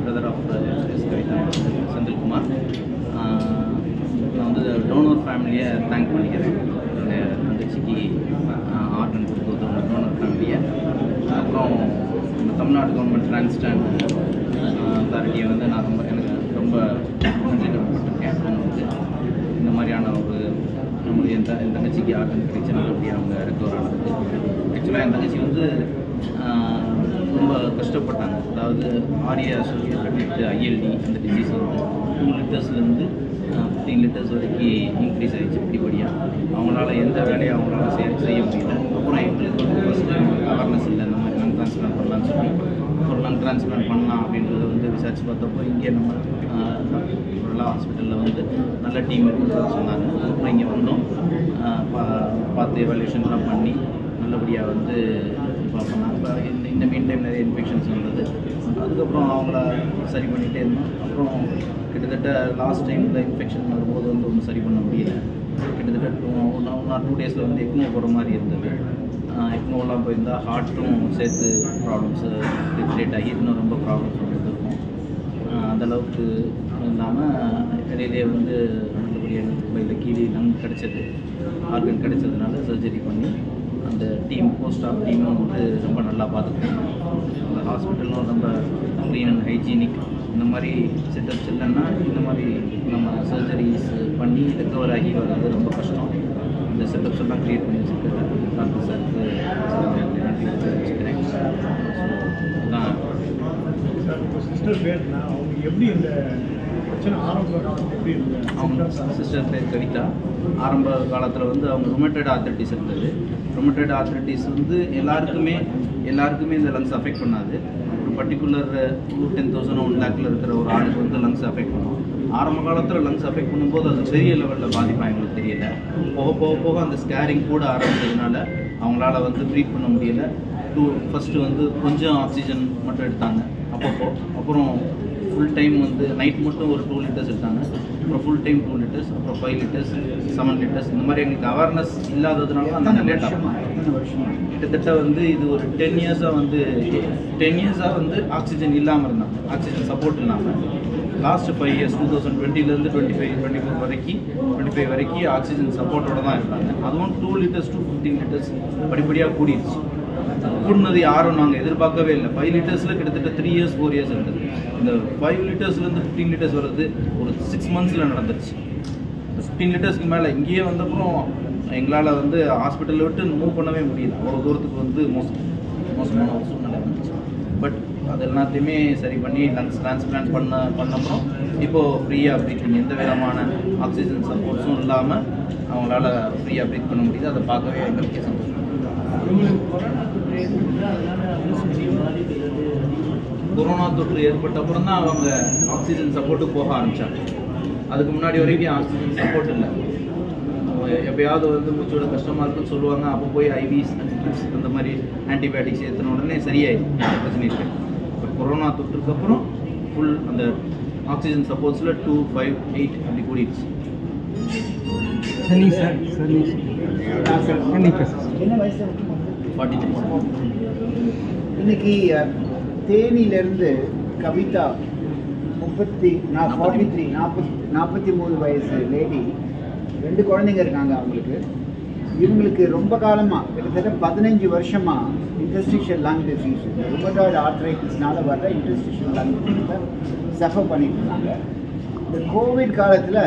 Brother of Kavitha Senthilkumar. நான் வந்து toner ஃபேமிலியை தேங்க் பண்ணிக்கிறேன். என்னுடைய தங்கச்சிக்கு ஆர்கன் கொடுத்தது டோனர் ஃபேமிலியை. அப்புறம் தமிழ்நாடு கவர்மெண்ட் டிரான்ஸ்பிளான்ட் அத்தாரிட்டியை வந்து நான் எனக்கு ரொம்ப நன்றி கடமைப்பட்டிருக்கேன். அவங்க வந்து இந்த மாதிரியான ஒரு நம்மளுடைய என் தங்கச்சிக்கு ஆர்கன் கிடைச்ச நல்லபடியாக அவங்க ரெக்கவர் ஆனது. ஆக்சுவலாக என் தங்கச்சி வந்து ரொம்ப கஷ்டப்பட்டாங்க. அதாவது ஆரியா சொல்லி கட்டிட்டு ஐஎல்டி அந்த டிசீஸ் வந்து 2 லிட்டர்ஸ்லேருந்து 15 லிட்டர்ஸ் வரைக்கும் இன்க்ரீஸ் ஆகிடுச்சு படிப்படியாக. அவங்களால எந்த வேலையும் அவங்களால செய்ய முடியல. அப்புறம் எங்களுக்கு வந்து ஃபஸ்ட்டு அவேர்னஸ் இல்லை, இந்த மாதிரி லங் ட்ரான்ஸ்பிளான்ட் பண்ணலான்னு சொல்லி ஒரு லங் ட்ரான்ஸ்பிளான்ட் பண்ணலாம் அப்படின்றத வந்து விசாரித்து பார்த்தப்போ இங்கே நம்ம எல்லா ஹாஸ்பிட்டலில் வந்து நல்ல டீம் இருக்கிறதா சொன்னாங்க. அப்புறம் இங்கே வந்தோம், பார்த்து எவாலுவேஷன்லாம் பண்ணி நல்லபடியாக வந்து பண்ணாங்க. இந்த மீன் டைம் நிறைய இன்ஃபெக்ஷன்ஸ் வந்தது. அதுக்கப்புறம் அவங்கள சரி பண்ணிகிட்டே இருந்தோம். அப்புறம் கிட்டத்தட்ட லாஸ்ட் டைம் இந்த இன்ஃபெக்ஷன் வரும்போது வந்து ஒன்றும் சரி பண்ண முடியல. கிட்டத்தட்ட 2 டேஸில் வந்து எக்மோ போகிற மாதிரி இருந்தது. எக்மோலாம் போயிருந்தால் ஹார்ட்டும் சேர்த்து ப்ராப்ளம்ஸு ரிலேட் ஆகி இன்னும் ரொம்ப ப்ராப்ளம்ஸ் வந்துட்டு இருக்கும். அந்தளவுக்கு இல்லாமல் இடையிலே வந்து நல்லபடியாக இந்த கீழே லங் கிடச்சது, ஆர்கன் கிடைச்சதுனால சர்ஜரி பண்ணி அந்த டீம் போஸ்ட் ஆஃப் டீமும் வந்து ரொம்ப நல்லா பார்த்துக்கணும். அந்த ஹாஸ்பிட்டலும் ரொம்ப க்ளீன் அண்ட் ஹைஜீனிக். இந்த மாதிரி செட்டப்ஸ் இல்லைன்னா இந்த மாதிரி நம்ம சர்ஜரிஸ் பண்ணி ரெக்கவர் ஆகி வர்றது ரொம்ப கஷ்டம். இந்த செட்டப்ஸ் எல்லாம் க்ரியேட் பண்ணி வச்சுருக்கேன். டாக்டர் சாருக்கு நன்றி வச்சுக்கிறேன். அதான் சிஸ்டர் பேர்னா அவங்க எப்படி இந்த பிரச்சனை ஆரம்ப காலத்தில் எப்படி இருந்தது? அவங்க சிஸ்டர் பேர் கவிதா. ஆரம்ப காலத்தில் வந்து அவங்க ரொமேட்டட் ஆர்த்ரைட்டிஸ் இருந்தது. ரொமேட்டட் ஆர்த்ரைட்டிஸ் வந்து எல்லாருக்குமே இந்த லங்ஸ் அஃபெக்ட் பண்ணாது. ஒரு பர்டிகுலர் 10,000 1 லேக்கில் இருக்கிற ஒரு ஆளுக்கு வந்து லங்ஸ் அஃபெக்ட் பண்ணும். ஆரம்ப காலத்தில் லங்ஸ் அஃபெக்ட் பண்ணும்போது அது பெரிய லெவலில் பாதிப்பாக எங்களுக்கு தெரியல. போக அந்த ஸ்கேரிங் கூட ஆரம்பிச்சதுனால அவங்களால வந்து ப்ரீத் பண்ண முடியல. ஃபஸ்ட்டு வந்து கொஞ்சம் ஆக்சிஜன் மட்டும் எடுத்தாங்க அப்பப்போ. அப்புறம் ஃபுல் டைம் வந்து நைட் மட்டும் ஒரு 2 லிட்டர்ஸ் எடுத்தாங்க. அப்புறம் ஃபுல் டைம் 2 லிட்டர்ஸ், அப்புறம் 5 லிட்டர்ஸ், 7 லிட்டர்ஸ். இந்த மாதிரி எங்களுக்கு அவேர்னஸ் இல்லாததுனால அந்த லேட் ஆகும். கிட்டத்தட்ட வந்து இது ஒரு 10 இயர்ஸாக வந்து ஆக்சிஜன் இல்லாமல் இருந்தாங்க, ஆக்சிஜன் சப்போர்ட் இல்லாமல். லாஸ்ட் 5 இயர்ஸ் 2020லேருந்து 25 வரைக்கும் ஆக்சிஜன் சப்போர்ட்டோட தான் இருந்தாங்க. அதுவும் 2 லிட்டர்ஸ் to 15 லிட்டர்ஸ் படிப்படியாக கூடிடுச்சு. கூடினது யாரும் நாங்கள் எதிர்பார்க்கவே இல்லை. 5 லிட்டர்ஸில் கிட்டத்தட்ட 3 இயர்ஸ் 4 இயர்ஸ் இருந்தது. இந்த 5 லிட்டர்ஸ்லேருந்து 15 லிட்டர்ஸ் வர்றது ஒரு 6 மந்த்ஸில் நடந்துருச்சு. 15 லிட்டர்ஸ்க்கு மேலே இங்கேயே வந்தப்புறம் எங்களால் வந்து ஹாஸ்பிட்டலில் விட்டு மூவ் பண்ணவே முடியல. அவ்வளோ தூரத்துக்கு வந்து மோசமான ஒரு சூழ்நிலை இருந்துச்சு. பட் அது எல்லாத்தையுமே சரி பண்ணி லங்ஸ் டிரான்ஸ்பிளான்ட் பண்ணப்புறம் இப்போது ஃப்ரீயாக ப்ரீத்திங், எந்த விதமான ஆக்சிஜன் சப்போர்ட்ஸும் இல்லாமல் அவங்களால ஃப்ரீயாக ப்ரீத் பண்ண முடியுது. அதை பார்க்கவே எங்களுக்கு சந்தோஷம். கொரோனா தொற்று ஏற்பட்ட அப்புறம் தான் அவங்க ஆக்சிஜன் சப்போர்ட்டுக்கு போக ஆரம்பித்தாங்க. அதுக்கு முன்னாடி வரைக்கும் ஆக்சிஜன் சப்போர்ட் இல்லை. எப்பயாவது வந்து மூச்சோட கஷ்டமாக இருக்குன்னு சொல்லுவாங்க. அப்போ போய் ஐவிஸ் அந்த மாதிரி ஆன்டிபயோட்டிக்ஸ் ஏற்றின உடனே சரியாயிடும், பிரச்சனை இருக்குது. இப்போ கொரோனா தொற்றுக்கு அப்புறம் ஃபுல் அந்த ஆக்சிஜன் சப்போர்ட்ஸில் 2, 5, 8 அப்படி கூடிடுச்சு. என்ன வயசு? 43. இன்னைக்கு தேனியிலேருந்து கவிதா 43 வயசு லேடி, 2 குழந்தைங்க இருக்காங்க அவங்களுக்கு. இவங்களுக்கு ரொம்ப காலமாக கிட்டத்தட்ட 15 வருஷமாக இன்டர்ஸ்டிஷியல் லங் டிசீஸ், ருமட்டாய்டு ஆர்த்ரைட்டிஸ்னால வர்ற இன்டர்ஸ்டிஷியல் லங் டிசீஸை சஃபர் பண்ணிட்டு இருந்தாங்க. இந்த கோவிட் காலத்தில்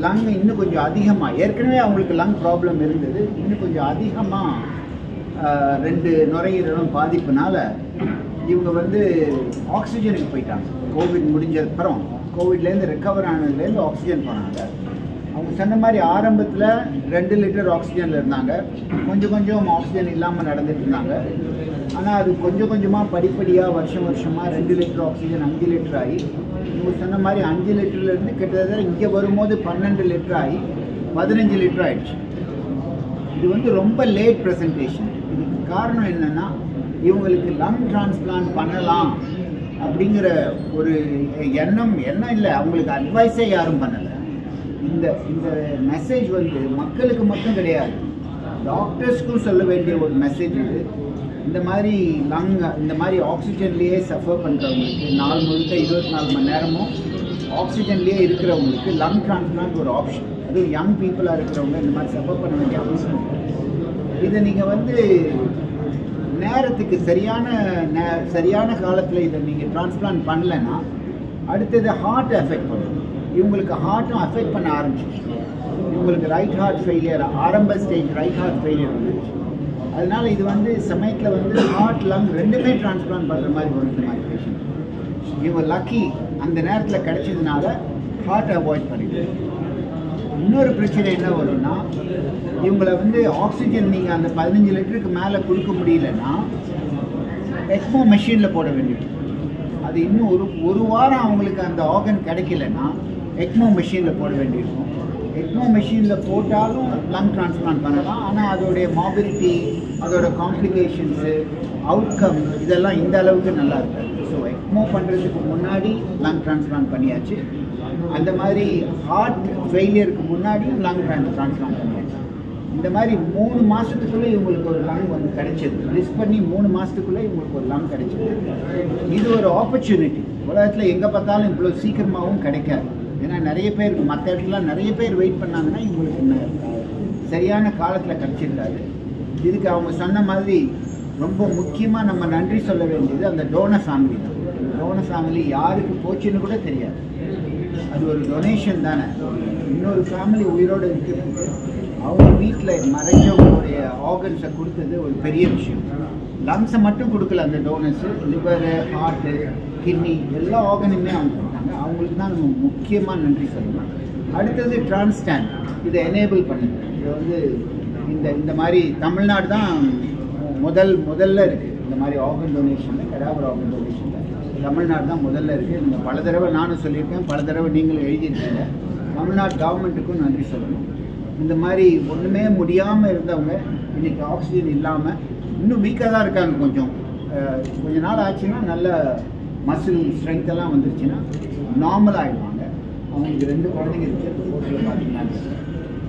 லங் இன்னும் கொஞ்சம் அதிகமாக, ஏற்கனவே அவங்களுக்கு லங் ப்ராப்ளம் இருந்தது, இன்னும் கொஞ்சம் அதிகமாக 2 நுரையீரலும் பாதிப்புனால இவங்க வந்து ஆக்சிஜனுக்கு போயிட்டாங்க. கோவிட் முடிஞ்சதுக்கப்புறம், கோவிட்லேருந்து ரெக்கவர் ஆனதுலேருந்து ஆக்சிஜன் போனாங்க. அவங்க சொன்ன மாதிரி ஆரம்பத்தில் 2 லிட்டர் ஆக்சிஜனில் இருந்தாங்க. கொஞ்சம் ஆக்சிஜன் இல்லாமல் நடந்துட்டு இருந்தாங்க. ஆனால் அது கொஞ்சமாக படிப்படியாக வருஷமாக 2 லிட்டர் ஆக்சிஜன் 5 லிட்டர் ஆகி, இவங்க சொன்ன மாதிரி 5 லிட்டர்லேருந்து கிட்டத்தட்ட இங்கே வரும்போது 12 லிட்டர் ஆகி 15 லிட்டர் ஆகிடுச்சு. இது வந்து ரொம்ப லேட் ப்ரெசன்டேஷன். இதுக்கு காரணம் என்னென்னா, இவங்களுக்கு லங் டிரான்ஸ்பிளான்ட் பண்ணலாம் அப்படிங்கிற ஒரு எண்ணம் இல்லை, அவங்களுக்கு அட்வைஸே யாரும் பண்ணலை. இந்த மெசேஜ் வந்து மக்களுக்கு மட்டும் கிடையாது, டாக்டர்ஸ்க்கும் சொல்ல வேண்டிய ஒரு மெசேஜ் இது. இந்த மாதிரி இந்த மாதிரி ஆக்சிஜன்லேயே சஃபர் பண்ணுறவங்களுக்கு நாள் முழுக்க 24 மணி நேரமும் ஆக்சிஜன்லேயே இருக்கிறவங்களுக்கு லங் டிரான்ஸ்பிளான்ட் ஒரு ஆப்ஷன். அதுவும் யங் பீப்புளாக இருக்கிறவங்க இந்த மாதிரி சஃபர் பண்ண வேண்டிய அவசியம் இல்லை. இதை நீங்கள் வந்து நேரத்துக்கு சரியான காலத்தில் இதை நீங்கள் டிரான்ஸ்பிளான்ட் பண்ணலைன்னா அடுத்தது ஹார்ட் எஃபெக்ட் பண்ணும். இவங்களுக்கு ஹார்ட்டும் அஃபெக்ட் பண்ண ஆரம்பிச்சிச்சு. இவங்களுக்கு ரைட் ஹார்ட் ஃபெயிலியர், ஆரம்ப ஸ்டேஜ் ரைட் ஹார்ட் ஃபெயிலியர் வந்துடுச்சு. அதனால் இது வந்து சமயத்தில் வந்து ஹார்ட் லங் ரெண்டுமே டிரான்ஸ்பிளான்ட் பண்ணுற மாதிரி வரும் இந்த மாதிரி பேஷண்ட். இவங்க லக்கி அந்த நேரத்தில் கிடைச்சதுனால ஹார்ட் அவாய்ட் பண்ணிடுது. இன்னொரு பிரச்சனை என்ன வரும்னா, இவங்களை வந்து ஆக்சிஜன் நீங்கள் அந்த 15 லிட்டருக்கு மேலே கொடுக்க முடியலன்னா எக்மோ மெஷினில் போட வேண்டியது. அது இன்னும் ஒரு வாரம் அவங்களுக்கு அந்த ஆர்கன் கிடைக்கலன்னா எக்மோ மெஷினில் போட வேண்டியிருக்கும். எக்மோ மெஷினில் போட்டாலும் லங் டிரான்ஸ்பிளான்ட் பண்ணலாம். ஆனால் அதோடைய மாபிலிட்டி, அதோட காம்ப்ளிகேஷன்ஸு, அவுட்கம் இதெல்லாம் இந்த அளவுக்கு நல்லா இருக்காது. ஸோ எக்மோ பண்ணுறதுக்கு முன்னாடி லங் டிரான்ஸ்பிளான்ட் பண்ணியாச்சு. அந்த மாதிரி ஹார்ட் ஃபெயிலியருக்கு முன்னாடியும் லங் டிரான்ஸ்பிளான்ட் பண்ணியாச்சு. இந்த மாதிரி 3 மாதத்துக்குள்ளே இவங்களுக்கு ஒரு லங் வந்து கிடைச்சது. லிஸ்ட் பண்ணி 3 மாதத்துக்குள்ளே இவங்களுக்கு ஒரு லங் கிடைச்சது. இது ஒரு ஆப்பர்ச்சுனிட்டி. உலகத்தில் எங்கே பார்த்தாலும் இவ்வளோ சீக்கிரமாகவும் கிடைக்காது. ஏன்னா நிறைய பேர் மற்ற இடத்துல நிறைய பேர் வெயிட் பண்ணாங்கன்னா இவங்களுக்கு சரியான காலத்தில் கிடச்சிருக்காது. இதுக்கு அவங்க சொன்ன மாதிரி ரொம்ப முக்கியமாக நம்ம நன்றி சொல்ல வேண்டியது அந்த டோனர் ஃபேமிலி தான். அந்த டோனர் ஃபேமிலி யாருக்கு போச்சுன்னு கூட தெரியாது. அது ஒரு டொனேஷன் தானே. இன்னொரு ஃபேமிலி உயிரோடு இருக்கிறது, அவங்க வீட்டில் மறைஞ்சவங்களுடைய ஆர்கன்ஸை கொடுத்தது ஒரு பெரிய விஷயம். லங்ஸை மட்டும் கொடுக்கல அந்த டோனர்ஸு, லிவரு, ஹார்ட்டு, கிட்னி எல்லா ஆர்கனுமே அவங்க கொடுத்தாங்க. அவங்களுக்கு தான் நம்ம முக்கியமாக நன்றி சொல்லணும். அடுத்தது டிரான்ஸ்டாண்ட் இதை எனேபிள் பண்ணுது. இது வந்து இந்த மாதிரி தமிழ்நாடு தான் முதல்ல இருக்குது. இந்த மாதிரி ஆர்கன் டொனேஷனில், கடாவர் ஆர்கன் டொனேஷனில் தமிழ்நாடு தான் முதல்ல இருக்குது. நீங்கள் பல தடவை நானும் சொல்லியிருக்கேன், பல தடவை நீங்களும் எழுதியிருக்கீங்க. தமிழ்நாடு கவர்மெண்ட்டுக்கும் நன்றி சொல்லணும். இந்த மாதிரி ஒன்றுமே முடியாமல் இருந்தவங்க இன்றைக்கி ஆக்சிஜன் இல்லாமல் இன்னும் வீக்காக தான் இருக்காங்க. கொஞ்ச நாள் ஆச்சுன்னா நல்ல மசில் ஸ்ட்ரென்த் எல்லாம் வந்துருச்சுன்னா நார்மல் ஆகிடுவாங்க. அவங்களுக்கு 2 குழந்தைங்க இருக்குது. ஃபோட்டோவில் பார்த்தீங்கன்னா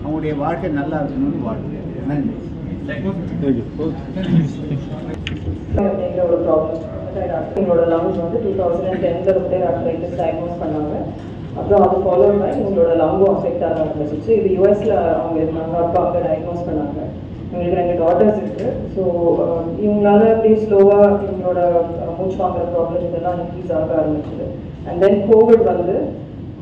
அவங்களுடைய வாழ்க்கை நல்லா இருக்கணும்னு வாழ்க்கை. நன்றி. எங்களோட ப்ராப்ளம் எங்களோட லங்ஸ் வந்து 2010 ருமேட்டட் ஆர்த்ரைட்டிஸ் டயக்னோஸ் பண்ணாங்க. அப்புறம் அது ஃபாலோ பண்ணி எங்களோட லங்கும் அஃபெக்ட் ஆக ஆரம்பிச்சிச்சு. இது யூஎஸில் அவங்க இருந்தாங்க. அப்போ அங்கே டயக்னோஸ் பண்ணாங்க. எங்களுக்கு 2 டாட்டர்ஸ் இருக்குது. ஸோ இவங்களால அப்படியே ஸ்லோவாக இவங்களோட மூச்சு வாங்குற ப்ராப்ளம் இதெல்லாம் இன்க்ரீஸ் ஆக ஆரம்பிச்சிது. அண்ட் தென் கோவிட் வந்து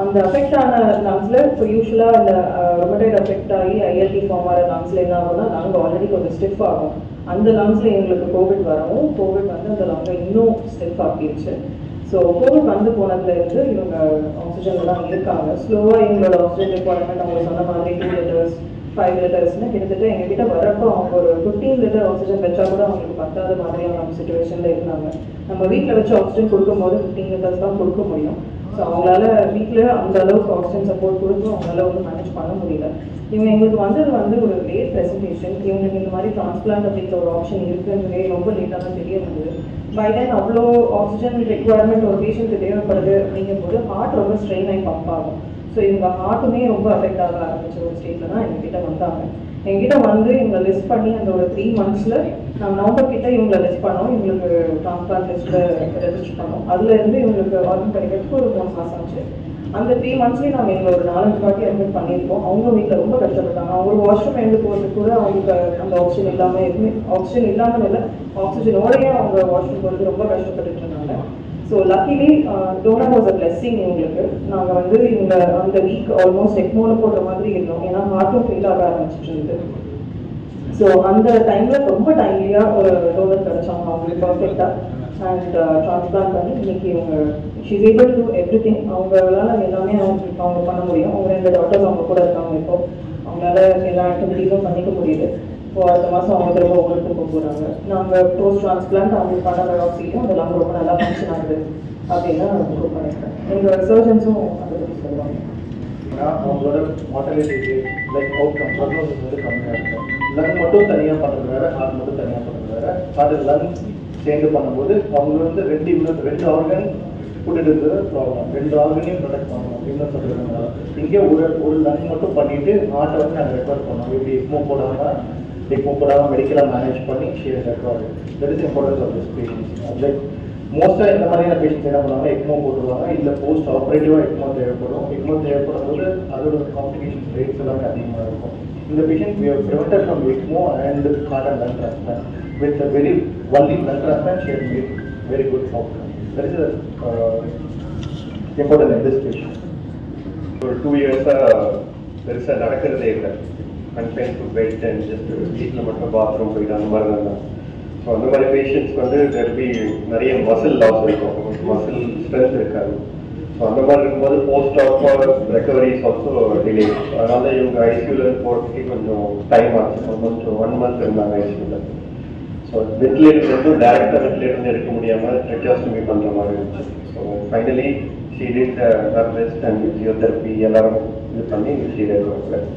அந்த அஃபெக்ட் ஆன லங்ஸில் இப்போ யூஸ்வலாக அந்த ரொமேட்டட் அஃபெக்ட் ஆகி ஐஎல்டி ஃபார்ம் ஆகிற லங்ஸில் என்ன ஆகும்னா லங் ஆல்ரெடி கொஞ்சம் ஸ்டிஃப் ஆகும். அந்த லங்ஸில் எங்களுக்கு கோவிட் வரவும் கோவிட் வந்து அந்த லங்கை இன்னும் ஸ்டிஃப் ஆகிடுச்சு. ஸோ கோவிட் வந்து போனதுலேருந்து இவங்க ஆக்சிஜனில் தான் இருக்காங்க. ஸ்லோவாக எங்களோட ஆக்சிஜன் ரிக்வயர்மெண்ட் அவங்க சொன்ன மாதிரி 2 லிட்டர்ஸ் 5 லிட்டர்ஸ்னு கிட்டத்தட்ட எங்ககிட்ட வரப்போ அவங்க ஒரு 15 லிட்டர் ஆக்சிஜன் வச்சா கூட அவங்களுக்கு பத்தாத மாதிரியான சுச்சுவேஷனில் இருந்தாங்க. நம்ம வீட்டில் வச்சு ஆக்சிஜன் கொடுக்கும்போது 15 லிட்டர்ஸ் தான் கொடுக்க முடியும். ஸோ அவங்களால வீட்டில் அந்த அளவுக்கு ஆக்சிஜன் சப்போர்ட் கொடுத்தும் அவங்களால வந்து மேனேஜ் பண்ண முடியல. இவங்க எங்களுக்கு வந்தது வந்து ஒரு லேட் ப்ரெசன்டேஷன். இவங்களுக்கு இந்த மாதிரி டிரான்ஸ்பிளான்ட் அப்படிங்கிற ஒரு ஆப்ஷன் இருக்குன்றதே ரொம்ப லேட்டாக தான் தெரிய வந்தது. பை தென் அவ்வளோ ஆக்சிஜன் ரெக்வயர்மெண்ட் ஒரு பேஷண்ட்டுக்கு தேவைப்படுது அப்படிங்கும்போது ஹார்ட் ரொம்ப ஸ்ட்ரெயின் ஆகி பம்ப் ஆகும். ஸோ இவங்க ஹார்ட்டுமே ரொம்ப அஃபெக்ட் ஆக ஆரம்பிச்ச ஒரு ஸ்டேட்டில் தான் எங்ககிட்ட வந்தாங்க. எங்ககிட்ட வந்து இவங்களை லிஸ்ட் பண்ணி அந்த ஒரு 3 மந்த்ஸில் நாங்கள் நவம்பர் கிட்ட இவங்களை லிஸ்ட் பண்ணோம். இவங்களுக்கு டிரான்ஸ்பிளான்ட் லிஸ்ட்டில் ரெஜிஸ்டர் பண்ணோம். அதுலேருந்து இவங்களுக்கு ஆர்கன் கிடைக்கிறதுக்கு ஒரு 3 மாதம் ஆச்சு. அந்த 3 மந்த்ஸ்லேயே நாங்கள் எங்களை ஒரு 4-5 வாட்டி அட்மிட் பண்ணியிருக்கோம். அவங்க வீட்டில் ரொம்ப கஷ்டப்பட்டாங்க. அவங்க வாஷ்ரூம் எழுந்து போகிறதுக்கு கூட அவங்களுக்கு அந்த ஆக்சிஜன் இல்லாமல் எதுவுமே ஆக்சிஜன் இல்லாமல் இல்லை, ஆக்சிஜனோடையே அவங்க வாஷ்ரூம் போகிறது ரொம்ப கஷ்டப்பட்டுட்டு இருந்தாங்க. So luckily donor was a blessing எங்களுக்கு. நாங்கள் வந்து இவங்க அந்த வீக் ஆல்மோஸ்ட் எக்மோவில் போடுற மாதிரி இருந்தோம். ஏன்னா ஹார்ட்டும் ஃபெயில் ஆக ஆரம்பிச்சிட்டு இருந்தது. ஸோ அந்த டைமில் ரொம்ப டைம்லியாக ஒரு டோனர் கிடச்சாங்க அவங்களுக்கு பர்ஃபெக்டாக. அண்ட் டிரான்ஸ்பிளான்ட் பண்ணி இன்னைக்கு இவங்க ஷீஸ் ஏபிள் டு எவ்ரிதிங். அவங்களால எல்லாமே அவங்க பண்ண முடியும். அவங்க 2 டாட்டர்ஸ் அவங்க கூட இருக்காங்க. இப்போ அவங்களால எல்லா ஆக்டிவிட்டீஸும் பண்ணிக்க முடியுது. இப்போ அடுத்த மாதம் அவங்க திரும்ப ஊருக்கு போக போகிறாங்க. நாங்கள் போஸ்ட் டிரான்ஸ்பிளான்ட் அவங்களுக்கு பண்ண பயோப்சியும் அதெல்லாம் ரொம்ப நல்லா ஃபங்க்ஷன் ஆகுது அப்படின்னு நான் ப்ரூவ் பண்ணியிருக்கேன். எங்களோட சர்ஜன்ஸும் அதை பற்றி சொல்லுவாங்க. அவங்களோட மார்டாலிட்டி லைக் அவுட்கம் ப்ராப்ளம்ஸ் வந்து கம்மியாக இருக்கும். லங் மட்டும் தனியாக பண்ணுறது வேறு, ஹார்ட் மட்டும் தனியாக பண்ணுறது வேறு. அது லங் சேர்ந்து பண்ணும்போது அவங்க வந்து 2 ஆர்கன் கூட்டிட்டு இருக்கிறது ப்ராப்ளம். 2 ஆர்கனையும் ப்ரொடெக்ட் பண்ணணும் அப்படின்னு சொல்லியிருந்தாங்க. இங்கே ஒரு லங் மட்டும் பண்ணிட்டு ஹார்ட்டை வந்து நாங்கள் ரெஃபர் பண்ணோம். இப்படி எக்மோ போடாமல் ECMO போடாமல் மெடிக்கலாக மேனேஜ் பண்ணி share record. That is importance of this patients. Like மோஸ்ட்டாக இந்த மாதிரியான பேஷன்ஸ் என்ன பண்ணுவாங்க, ECMO போட்டுருவாங்க, இல்லை போஸ்ட் ஆப்ரேட்டிவாக ECMO தேவைப்படும். ECMO தேவைப்படும் போது அதோட காம்ப்ளிகேஷன் ரேட்ஸ் எல்லாமே அதிகமாக இருக்கும். இந்த patient we have prevented from ECMO and heart and lung transplant. With a very only lung transplant, she has made very good outcome. That is important in this patient. For 2 years, பெருசாக நடக்கிறதே இல்லை. Confine to bed and just வீட்டில் மட்டும் bathroom போயிட்டு அந்த மாதிரி தான். So அந்த மாதிரி பேஷண்ட்ஸ்க்கு வந்து தெர்பி நிறைய மசில் லாஸ் இருக்கும், மசில் ஸ்ட்ரென்த் இருக்காது. ஸோ அந்த மாதிரி இருக்கும்போது post of recovery is also delay. அதனால இவங்க ஐசியூவில் போகிறதுக்கு கொஞ்சம் டைம் ஆச்சு. ஆல்மோஸ்ட் 1 month இருந்தாங்க ஐசியூவில். ஸோ வென்டிலேட்டர் வந்து டேரெக்டாக வென்டிலேட்டர் எடுக்க முடியாமல் ட்ரெச்சாஸ்டமி பண்ணுற மாதிரி இருந்துச்சு. So finally she did her best and physiotherapy எல்லாரும் இது பண்ணி she did her best.